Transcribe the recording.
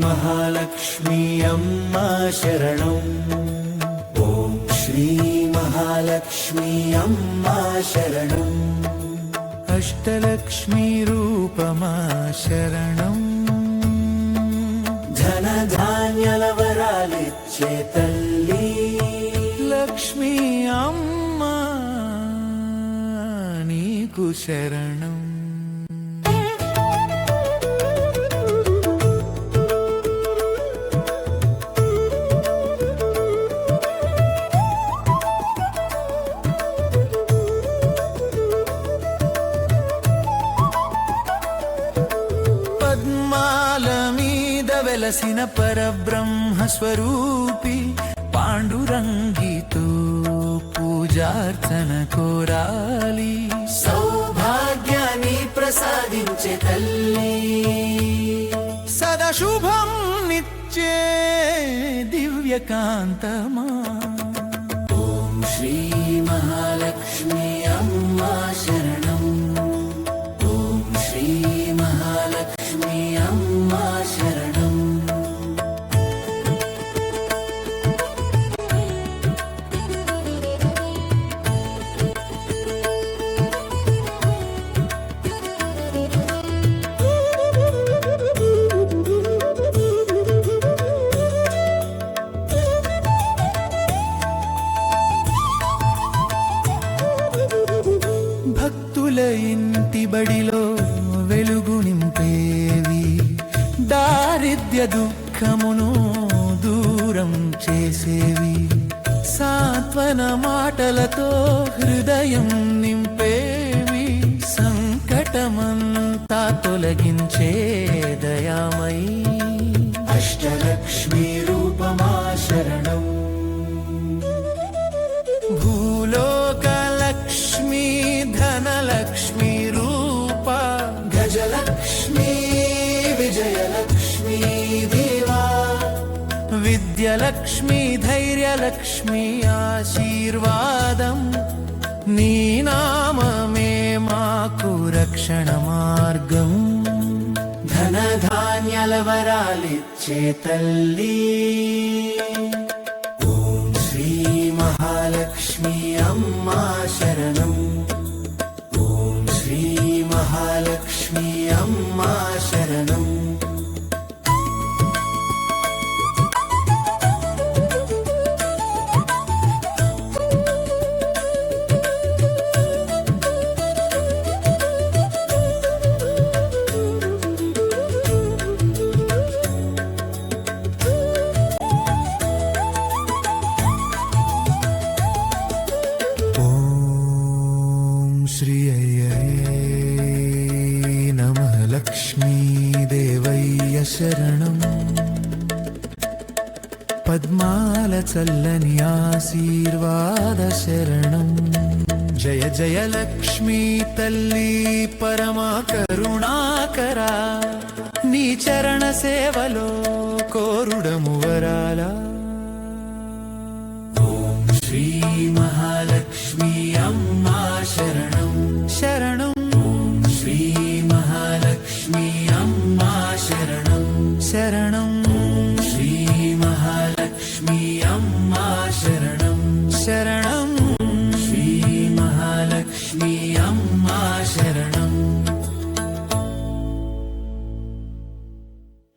महालक्ष्मी अम्मा शरणं। ॐ श्री महालक्ष्मी अम्मा शरणं। अष्टलक्ष्मी रूपमा शरणं। धनधान्यलवरालिच्चे तल्ली लक्ष्मी अम्मा नीकु शरणं। వెలసిన పరబ్రహ్మ స్వరూపి పాండురంగితో పూజార్చన కోరాలి। సౌభాగ్యాన్ని ప్రసాదించే తల్లి సదా శుభం నిత్యే దివ్యకాంతమా। ఓం శ్రీ మహాలక్ష్మి అమ్మా శరణం। ఓం శ్రీ మహాలక్ష్మి అమ్మా శరణం। భక్తుల ఇంటి బడిలో వెలుగు నింపేవి, దారిద్ర్య దుఃఖమును దూరం చేసేవి, సాంత్వన మాటలతో హృదయం నింపేవి, సంకటమంతా తొలగించే దయామయీ అష్టలక్ష్మి రూపమా శరణం। భూలోకలక్ష్మి ధనలక్ష్మి రూప గజలక్ష్మి విజయలక్ష్మి దేవా విద్యలక్ష్మి ధైర్యలక్ష్మి ఆశీర్వాదం, నీ నామమే మాకు రక్షణ మార్గం। ధనధాన్యాల వరాలిచ్చే తల్లి ఓం శ్రీ మహాలక్ష్మి అమ్మా శరణం। ఓం శ్రీ మహాలక్ష్మి అమ్మా శరణం। श्री नमः लक्ष्मी देवय्य शरणं। पद्माल चल्लनि आशीर्वाद शरणं। जय जय लक्ष्मी तल्ली परमा करुणाकरा, नी चरण सेवलो कोरुडमु वराला। ఓం శ్రీ మహాలక్ష్మి అమ్మా శరణం శరణం। ఓం శ్రీ మహాలక్ష్మి అమ్మా శరణం శరణం। ఓం శ్రీ మహాలక్ష్మి అమ్మా